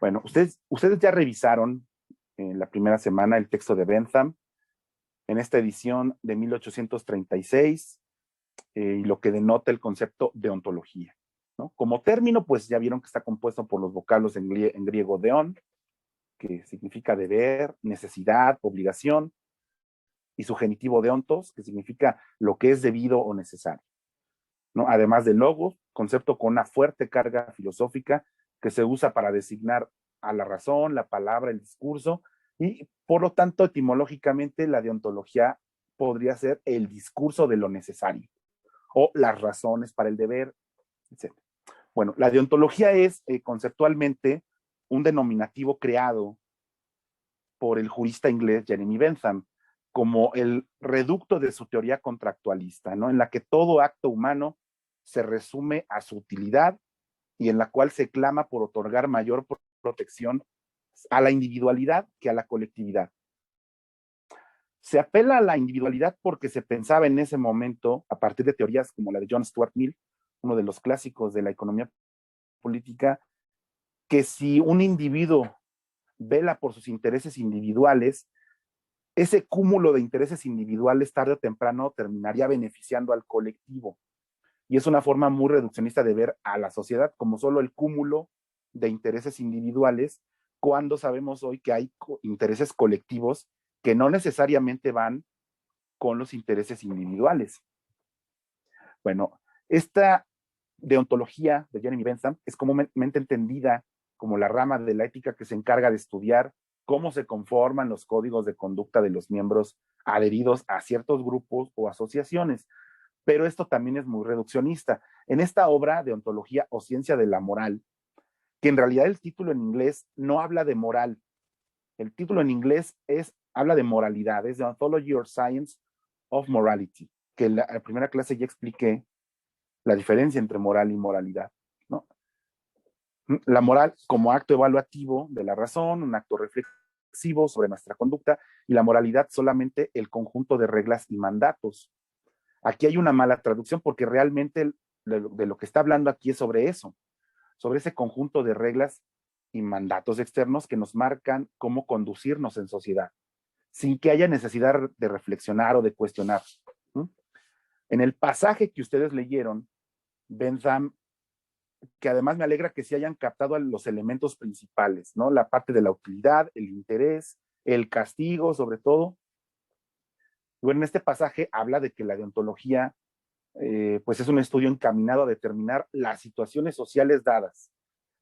Bueno, ustedes ya revisaron en la primera semana el texto de Bentham en esta edición de 1836 y lo que denota el concepto de ontología, ¿no? Como término, pues ya vieron que está compuesto por los vocablos en griego deon, que significa deber, necesidad, obligación, y su genitivo deontos, que significa lo que es debido o necesario, ¿no? Además de logos, concepto con una fuerte carga filosófica que se usa para designar a la razón, la palabra, el discurso, y por lo tanto, etimológicamente, la deontología podría ser el discurso de lo necesario o las razones para el deber, etc. Bueno, la deontología es conceptualmente un denominativo creado por el jurista inglés Jeremy Bentham como el reducto de su teoría contractualista, ¿no? En la que todo acto humano se resume a su utilidad y en la cual se clama por otorgar mayor protección a la individualidad que a la colectividad. Se apela a la individualidad porque se pensaba en ese momento, a partir de teorías como la de John Stuart Mill, uno de los clásicos de la economía política, que si un individuo vela por sus intereses individuales, ese cúmulo de intereses individuales tarde o temprano terminaría beneficiando al colectivo. Y es una forma muy reduccionista de ver a la sociedad como solo el cúmulo de intereses individuales, cuando sabemos hoy que hay intereses colectivos que no necesariamente van con los intereses individuales. Bueno, esta deontología de Jeremy Bentham es comúnmente entendida como la rama de la ética que se encarga de estudiar cómo se conforman los códigos de conducta de los miembros adheridos a ciertos grupos o asociaciones. Pero esto también es muy reduccionista. En esta obra de ontología o ciencia de la moral, que en realidad el título en inglés no habla de moral, el título en inglés habla de moralidad, es The Ontology or Science of Morality, que en la primera clase ya expliqué la diferencia entre moral y moralidad, ¿no? La moral como acto evaluativo de la razón, un acto reflexivo sobre nuestra conducta, y la moralidad solamente el conjunto de reglas y mandatos. Aquí hay una mala traducción porque realmente de lo que está hablando aquí es sobre eso, sobre ese conjunto de reglas y mandatos externos que nos marcan cómo conducirnos en sociedad, sin que haya necesidad de reflexionar o de cuestionar. En el pasaje que ustedes leyeron, Bentham, que además me alegra que sí hayan captado los elementos principales, ¿no? La parte de la utilidad, el interés, el castigo, sobre todo. Bueno, en este pasaje habla de que la deontología pues es un estudio encaminado a determinar las situaciones sociales dadas,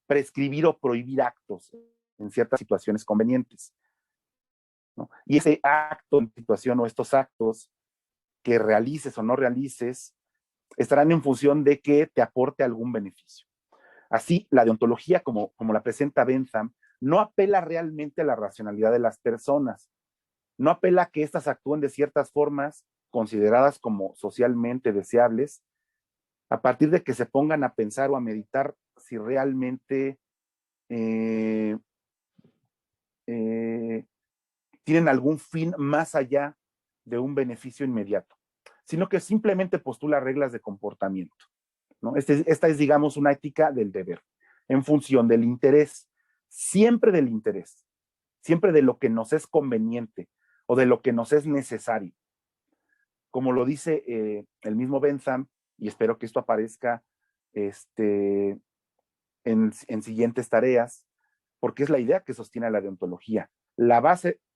prescribir o prohibir actos en ciertas situaciones convenientes, ¿no? Y ese acto en situación o estos actos que realices o no realices estarán en función de que te aporte algún beneficio. Así, la deontología, como la presenta Bentham, no apela realmente a la racionalidad de las personas, no apela a que éstas actúen de ciertas formas consideradas como socialmente deseables, a partir de que se pongan a pensar o a meditar si realmente eh, eh, tienen algún fin más allá de un beneficio inmediato, sino que simplemente postula reglas de comportamiento, ¿no? Esta es, digamos, una ética del deber, en función del interés, siempre de lo que nos es conveniente o de lo que nos es necesario. Como lo dice el mismo Bentham, y espero que esto aparezca en siguientes tareas, porque es la idea que sostiene la deontología.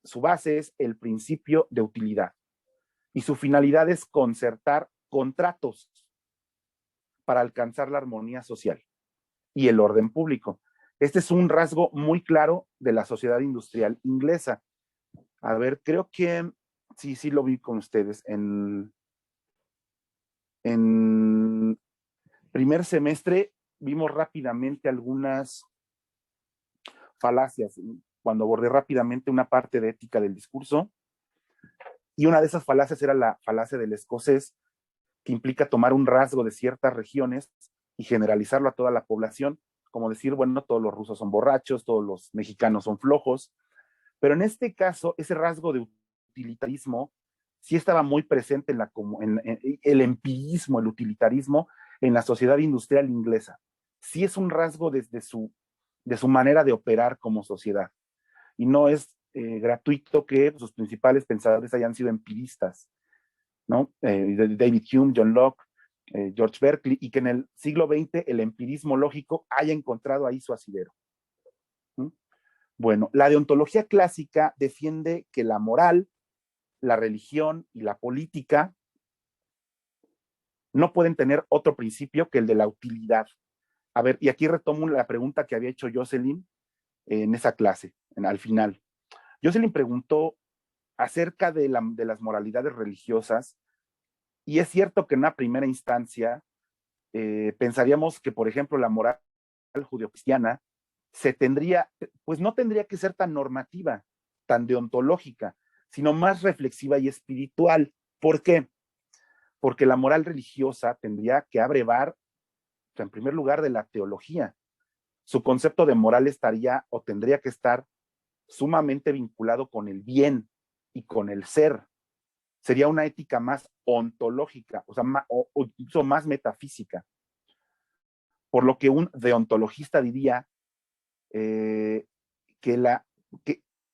Su base es el principio de utilidad y su finalidad es concertar contratos para alcanzar la armonía social y el orden público. Este es un rasgo muy claro de la sociedad industrial inglesa. A ver, creo que sí lo vi con ustedes en primer semestre. Vimos rápidamente algunas falacias cuando abordé rápidamente una parte de ética del discurso, y una de esas falacias era la falacia del escocés, que implica tomar un rasgo de ciertas regiones y generalizarlo a toda la población, como decir, bueno, todos los rusos son borrachos, todos los mexicanos son flojos, pero en este caso ese rasgo de utilitarismo sí estaba muy presente en el empirismo, el utilitarismo en la sociedad industrial inglesa. Sí es un rasgo desde su de su manera de operar como sociedad. Y no es gratuito que sus principales pensadores hayan sido empiristas, ¿no? David Hume, John Locke, George Berkeley, y que en el siglo XX el empirismo lógico haya encontrado ahí su asidero. ¿Mm? Bueno, la deontología clásica defiende que la moral, la religión y la política no pueden tener otro principio que el de la utilidad. A ver, y aquí retomo la pregunta que había hecho Jocelyn en esa clase, al final. Jocelyn preguntó acerca de las moralidades religiosas, y es cierto que en una primera instancia pensaríamos que, por ejemplo, la moral judeocristiana pues no tendría que ser tan normativa, tan deontológica, sino más reflexiva y espiritual. ¿Por qué? Porque la moral religiosa tendría que abrevar, en primer lugar, de la teología. Su concepto de moral estaría o tendría que estar sumamente vinculado con el bien y con el ser. Sería una ética más ontológica, o sea, o incluso más metafísica. Por lo que un deontologista diría que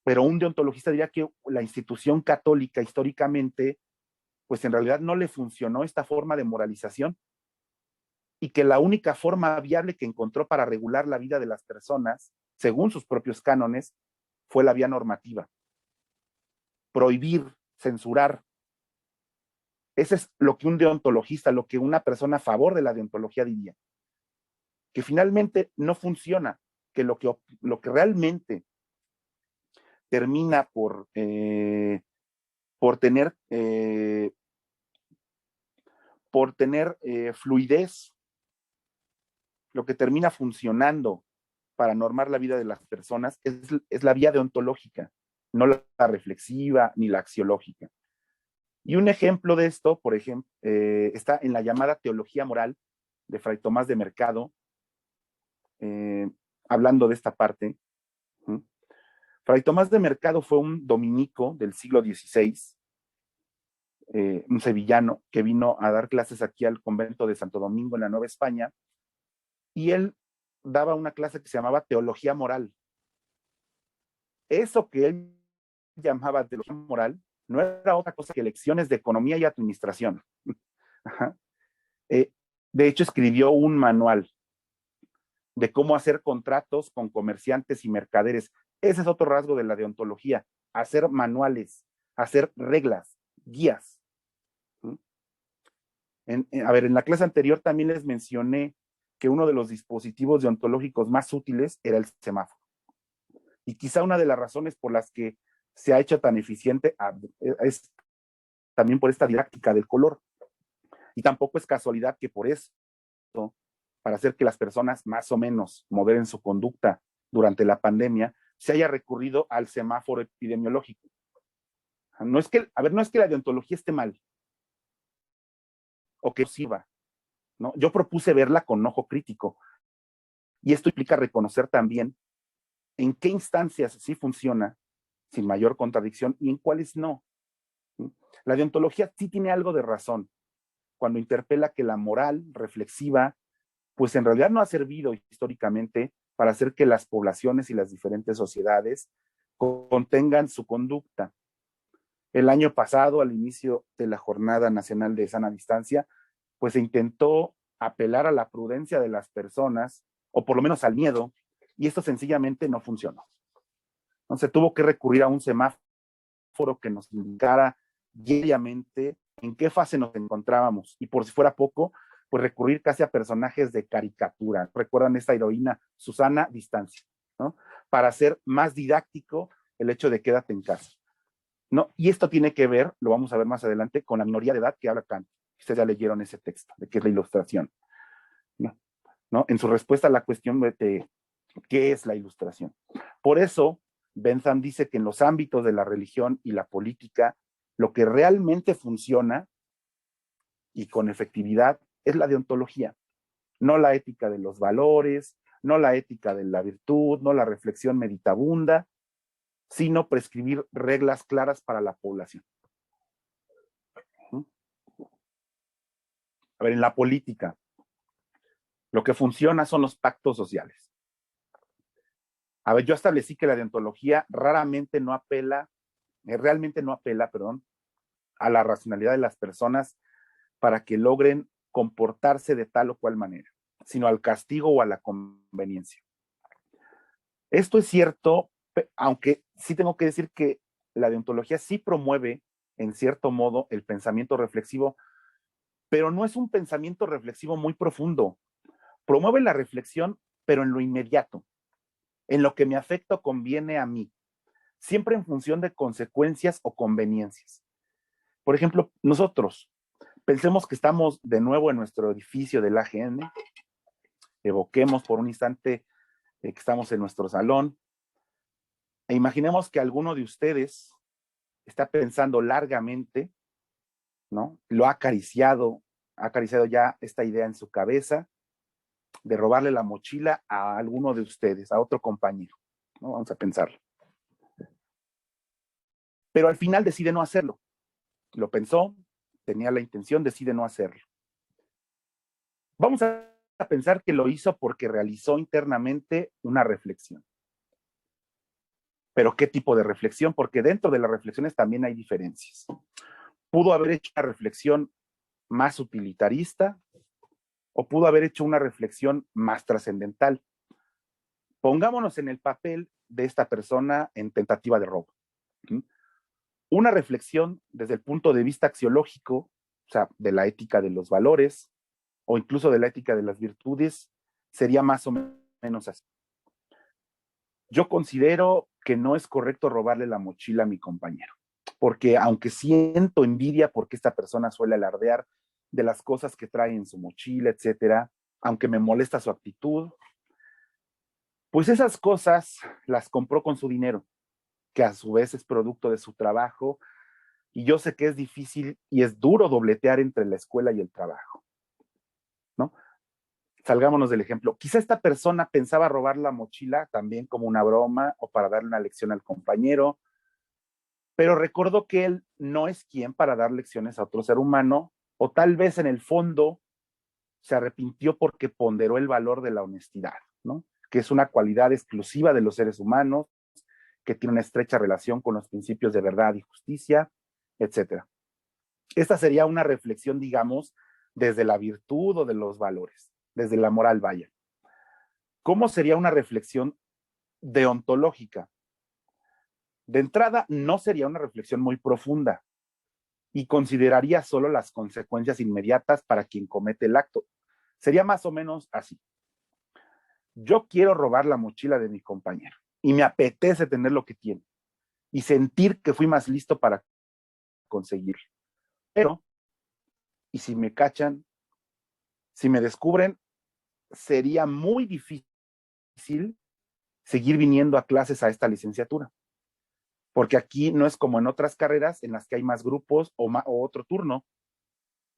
pero un deontologista diría que la institución católica históricamente, pues en realidad no le funcionó esta forma de moralización, y que la única forma viable que encontró para regular la vida de las personas, según sus propios cánones, fue la vía normativa. Prohibir, censurar. Ese es lo que un deontologista, lo que una persona a favor de la deontología diría. Que finalmente no funciona, que lo que realmente termina por tener fluidez, lo que termina funcionando para normar la vida de las personas es la vía deontológica, no la reflexiva ni la axiológica. Y un ejemplo de esto, por ejemplo, está en la llamada teología moral de Fray Tomás de Mercado, hablando de esta parte. Fray Tomás de Mercado fue un dominico del siglo XVI, un sevillano que vino a dar clases aquí al convento de Santo Domingo en la Nueva España, y él daba una clase que se llamaba teología moral. Eso que él llamaba teología moral no era otra cosa que lecciones de economía y administración. De hecho, escribió un manual de cómo hacer contratos con comerciantes y mercaderes. Ese es otro rasgo de la deontología: hacer manuales, hacer reglas, guías. A ver, en la clase anterior también les mencioné que uno de los dispositivos deontológicos más útiles era el semáforo. Y quizá una de las razones por las que se ha hecho tan eficiente es también por esta didáctica del color. Y tampoco es casualidad que por eso, para hacer que las personas más o menos moderen su conducta durante la pandemia, se haya recurrido al semáforo epidemiológico. No es que la deontología esté mal o que sirva, ¿no? Yo propuse verla con ojo crítico, y esto implica reconocer también en qué instancias sí funciona sin mayor contradicción y en cuáles no. La deontología sí tiene algo de razón cuando interpela que la moral reflexiva, pues en realidad no ha servido históricamente para hacer que las poblaciones y las diferentes sociedades contengan su conducta. El año pasado, al inicio de la Jornada Nacional de Sana Distancia, pues se intentó apelar a la prudencia de las personas, o por lo menos al miedo, y esto sencillamente no funcionó. Entonces tuvo que recurrir a un semáforo que nos indicara diariamente en qué fase nos encontrábamos, y por si fuera poco, pues recurrir casi a personajes de caricatura. ¿Recuerdan esta heroína Susana Distancia? ¿No? Para hacer más didáctico el hecho de quédate en casa. ¿No? Y esto tiene que ver, lo vamos a ver más adelante, con la minoría de edad que habla Kant. Ustedes ya leyeron ese texto, de qué es la ilustración. ¿No? En su respuesta a la cuestión de qué es la ilustración. Por eso, Bentham dice que en los ámbitos de la religión y la política, lo que realmente funciona y con efectividad es la deontología, no la ética de los valores, no la ética de la virtud, no la reflexión meditabunda, sino prescribir reglas claras para la población. A ver, en la política, lo que funciona son los pactos sociales. A ver, yo establecí que la deontología realmente no apela, perdón, a la racionalidad de las personas para que logren comportarse de tal o cual manera, sino al castigo o a la conveniencia. Esto es cierto, aunque sí tengo que decir que la deontología sí promueve, en cierto modo, el pensamiento reflexivo, pero no es un pensamiento reflexivo muy profundo. Promueve la reflexión, pero en lo inmediato, en lo que me afecta o conviene a mí, siempre en función de consecuencias o conveniencias. Por ejemplo, nosotros pensemos que estamos de nuevo en nuestro edificio del AGN, evoquemos por un instante que estamos en nuestro salón e imaginemos que alguno de ustedes está pensando largamente, ¿no? Ha acariciado ya esta idea en su cabeza de robarle la mochila a alguno de ustedes, a otro compañero, ¿no? Vamos a pensarlo. Pero al final decide no hacerlo. Lo pensó, tenía la intención, decide no hacerlo. Vamos a pensar que lo hizo porque realizó internamente una reflexión. Pero ¿qué tipo de reflexión? Porque dentro de las reflexiones también hay diferencias. Pudo haber hecho una reflexión más utilitarista o pudo haber hecho una reflexión más trascendental. Pongámonos en el papel de esta persona en tentativa de robo. Una reflexión desde el punto de vista axiológico, o sea, de la ética de los valores o incluso de la ética de las virtudes, sería más o menos así. Yo considero que no es correcto robarle la mochila a mi compañero, porque aunque siento envidia porque esta persona suele alardear de las cosas que trae en su mochila, etcétera, aunque me molesta su actitud, pues esas cosas las compró con su dinero, que a su vez es producto de su trabajo, y yo sé que es difícil y es duro dobletear entre la escuela y el trabajo, ¿no? Salgámonos del ejemplo. Quizá esta persona pensaba robar la mochila también como una broma o para darle una lección al compañero, pero recordó que él no es quien para dar lecciones a otro ser humano, o tal vez en el fondo se arrepintió porque ponderó el valor de la honestidad, ¿no? Que es una cualidad exclusiva de los seres humanos, que tiene una estrecha relación con los principios de verdad y justicia, etcétera. Esta sería una reflexión, digamos, desde la virtud o de los valores, desde la moral, vaya. ¿Cómo sería una reflexión deontológica? De entrada, no sería una reflexión muy profunda y consideraría solo las consecuencias inmediatas para quien comete el acto. Sería más o menos así. Yo quiero robar la mochila de mi compañero y me apetece tener lo que tiene y sentir que fui más listo para conseguirlo. Pero, ¿y si me cachan? Si me descubren, sería muy difícil seguir viniendo a clases a esta licenciatura, porque aquí no es como en otras carreras en las que hay más grupos o otro turno,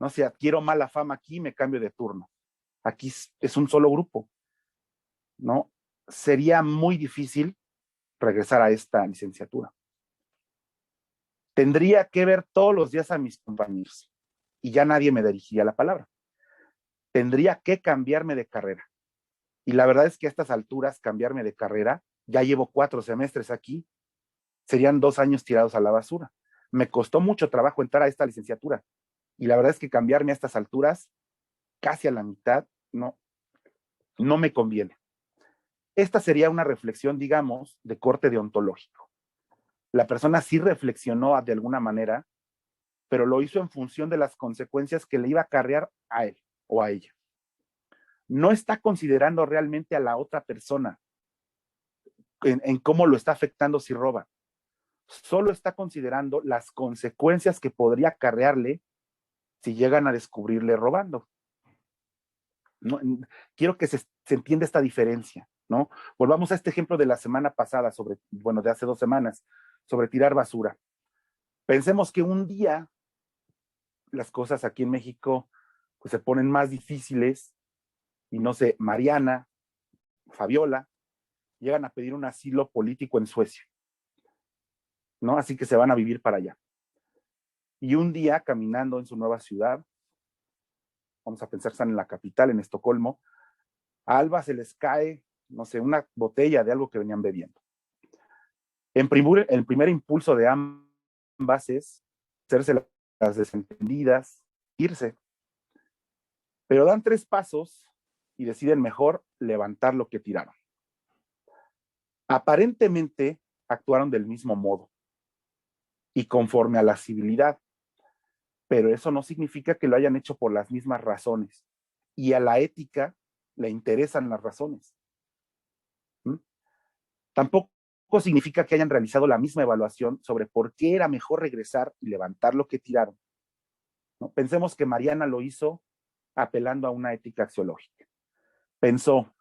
¿no? Si adquiero mala fama aquí, me cambio de turno. Aquí es un solo grupo, ¿no? Sería muy difícil regresar a esta licenciatura. Tendría que ver todos los días a mis compañeros y ya nadie me dirigiría la palabra. Tendría que cambiarme de carrera. Y la verdad es que a estas alturas, cambiarme de carrera, ya llevo 4 semestres aquí, serían 2 años tirados a la basura. Me costó mucho trabajo entrar a esta licenciatura. Y la verdad es que cambiarme a estas alturas, casi a la mitad, no me conviene. Esta sería una reflexión, digamos, de corte deontológico. La persona sí reflexionó de alguna manera, pero lo hizo en función de las consecuencias que le iba a acarrear a él o a ella. No está considerando realmente a la otra persona en cómo lo está afectando si roba. Solo está considerando las consecuencias que podría acarrearle si llegan a descubrirle robando. ¿No? Quiero que se entienda esta diferencia, ¿no? Volvamos a este ejemplo de la semana pasada, de hace 2 semanas, sobre tirar basura. Pensemos que un día las cosas aquí en México pues, se ponen más difíciles y no sé, Mariana, Fabiola, llegan a pedir un asilo político en Suecia, ¿no? Así que se van a vivir para allá. Y un día, caminando en su nueva ciudad, vamos a pensar que están en la capital, en Estocolmo, a Alba se les cae no sé, una botella de algo que venían bebiendo. El primer impulso de ambas es hacerse las desentendidas, irse. Pero dan 3 pasos y deciden mejor levantar lo que tiraron. Aparentemente actuaron del mismo modo y conforme a la civilidad, pero eso no significa que lo hayan hecho por las mismas razones. Y a la ética le interesan las razones. ¿Mm? Tampoco significa que hayan realizado la misma evaluación sobre por qué era mejor regresar y levantar lo que tiraron. ¿No? Pensemos que Mariana lo hizo apelando a una ética axiológica. Pensó,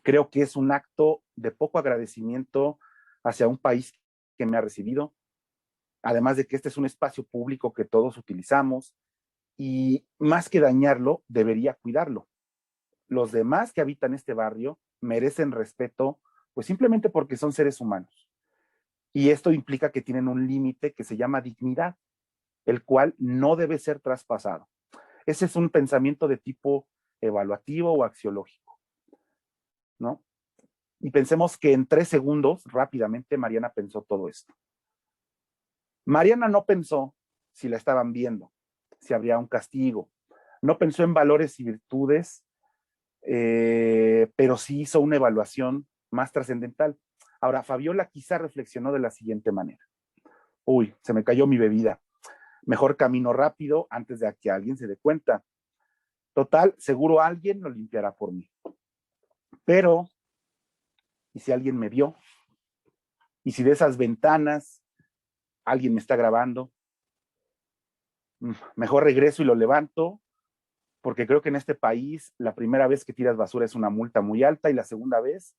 creo que es un acto de poco agradecimiento hacia un país que me ha recibido, además de que este es un espacio público que todos utilizamos y más que dañarlo, debería cuidarlo. Los demás que habitan este barrio merecen respeto, pues simplemente porque son seres humanos. Y esto implica que tienen un límite que se llama dignidad, el cual no debe ser traspasado. Ese es un pensamiento de tipo evaluativo o axiológico, ¿no? Y pensemos que en 3 segundos, rápidamente, Mariana pensó todo esto. Mariana no pensó si la estaban viendo, si habría un castigo, no pensó en valores y virtudes, pero sí hizo una evaluación más trascendental. Ahora, Fabiola quizá reflexionó de la siguiente manera. Uy, se me cayó mi bebida. Mejor camino rápido antes de que alguien se dé cuenta. Total, seguro alguien lo limpiará por mí. Pero, ¿y si alguien me vio? ¿Y si de esas ventanas alguien me está grabando? Mejor regreso y lo levanto, porque creo que en este país la primera vez que tiras basura es una multa muy alta y la segunda vez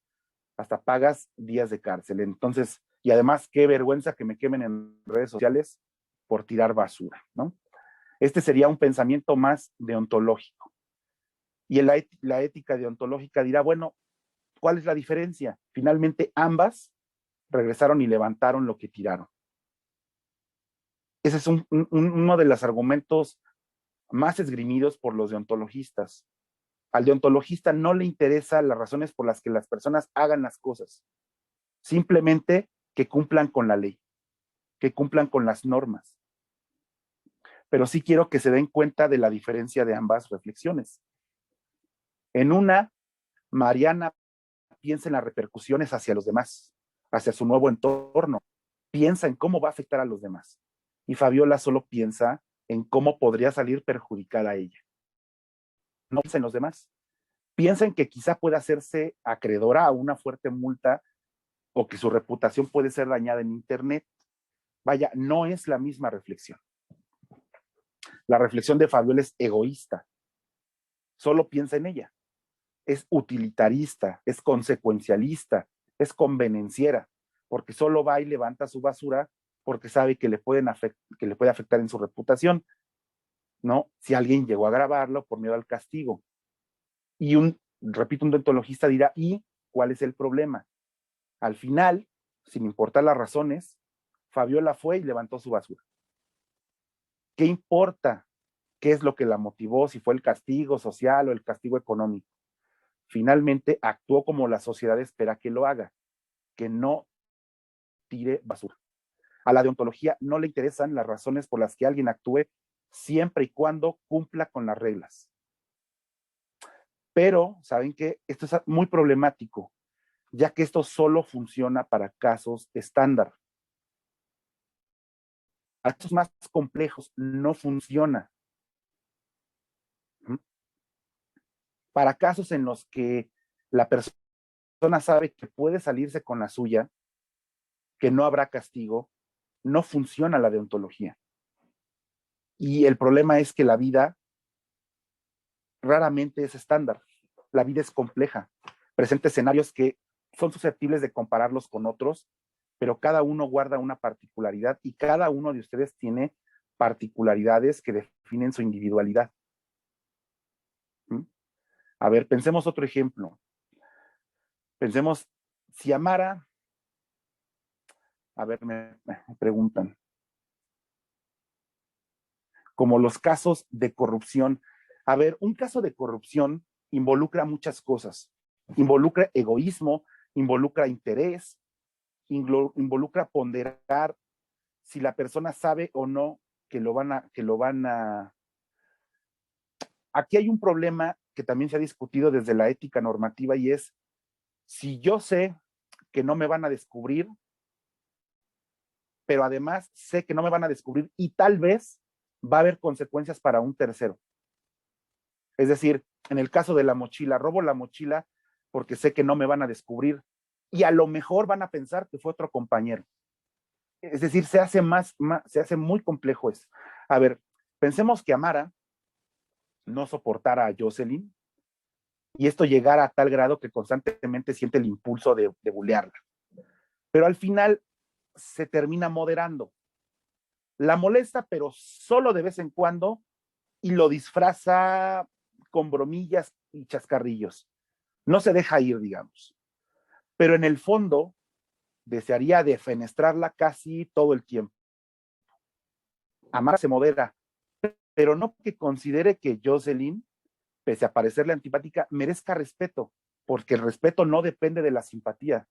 hasta pagas días de cárcel. Entonces, y además qué vergüenza que me quemen en redes sociales por tirar basura, ¿no? Este sería un pensamiento más deontológico. Y la ética deontológica dirá, bueno, ¿cuál es la diferencia? Finalmente ambas regresaron y levantaron lo que tiraron. Ese es uno de los argumentos más esgrimidos por los deontologistas. Al deontologista no le interesan las razones por las que las personas hagan las cosas, simplemente que cumplan con la ley, que cumplan con las normas. Pero sí quiero que se den cuenta de la diferencia de ambas reflexiones. En una, Mariana piensa en las repercusiones hacia los demás, hacia su nuevo entorno, piensa en cómo va a afectar a los demás. Y Fabiola solo piensa en cómo podría salir perjudicada a ella. No piensa en los demás. Piensa en que quizá pueda hacerse acreedora a una fuerte multa o que su reputación puede ser dañada en Internet. Vaya, no es la misma reflexión. La reflexión de Fabiola es egoísta. Solo piensa en ella. Es utilitarista, es consecuencialista, es convenenciera, porque solo va y levanta su basura porque sabe que le puede afectar en su reputación, ¿no? Si alguien llegó a grabarlo por miedo al castigo. Y repito, un deontologista dirá, ¿y cuál es el problema? Al final, sin importar las razones, Fabiola fue y levantó su basura. ¿Qué importa? ¿Qué es lo que la motivó? Si fue el castigo social o el castigo económico. Finalmente actuó como la sociedad espera que lo haga, que no tire basura. A la deontología no le interesan las razones por las que alguien actúe siempre y cuando cumpla con las reglas. Pero, ¿saben qué? Esto es muy problemático, ya que esto solo funciona para casos estándar. A casos más complejos no funciona. Para casos en los que la persona sabe que puede salirse con la suya, que no habrá castigo, no funciona la deontología. Y el problema es que la vida raramente es estándar. La vida es compleja. Presenta escenarios que son susceptibles de compararlos con otros, pero cada uno guarda una particularidad y cada uno de ustedes tiene particularidades que definen su individualidad. A ver, pensemos otro ejemplo. Pensemos, si Amara, a ver, me preguntan, como los casos de corrupción. A ver, un caso de corrupción involucra muchas cosas. Involucra egoísmo, involucra interés, involucra ponderar si la persona sabe o no que lo van a. Aquí hay un problema que también se ha discutido desde la ética normativa y es, si yo sé que no me van a descubrir, pero además sé que no me van a descubrir y tal vez va a haber consecuencias para un tercero. Es decir, en el caso de la mochila, robo la mochila porque sé que no me van a descubrir y a lo mejor van a pensar que fue otro compañero. Es decir, se hace muy complejo eso. A ver, pensemos que Amara no soportara a Jocelyn y esto llegara a tal grado que constantemente siente el impulso de bulearla. Pero al final se termina moderando. La molesta, pero solo de vez en cuando, y lo disfraza con bromillas y chascarrillos. No se deja ir, digamos. Pero en el fondo, desearía defenestrarla casi todo el tiempo. Amara se modera, pero no que considere que Jocelyn, pese a parecerle antipática, merezca respeto, porque el respeto no depende de la simpatía.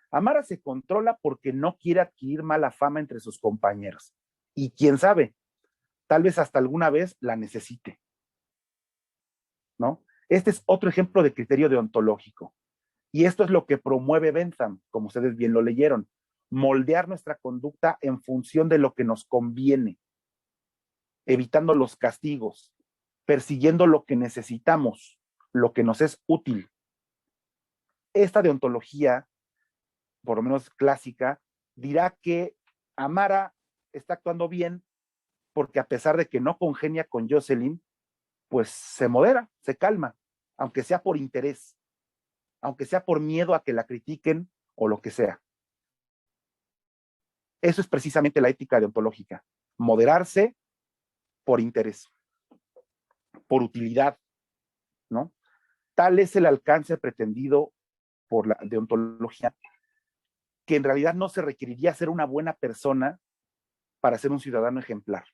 Amara se controla porque no quiere adquirir mala fama entre sus compañeros. Y quién sabe, tal vez hasta alguna vez la necesite, ¿no? Este es otro ejemplo de criterio deontológico. Y esto es lo que promueve Bentham, como ustedes bien lo leyeron, moldear nuestra conducta en función de lo que nos conviene, evitando los castigos, persiguiendo lo que necesitamos, lo que nos es útil. Esta deontología, por lo menos clásica, dirá que Amara está actuando bien porque a pesar de que no congenia con Jocelyn, pues se modera, se calma, aunque sea por interés, aunque sea por miedo a que la critiquen o lo que sea. Eso es precisamente la ética deontológica, moderarse por interés, por utilidad, ¿no? Tal es el alcance pretendido por la deontología, que en realidad no se requeriría ser una buena persona para ser un ciudadano ejemplar.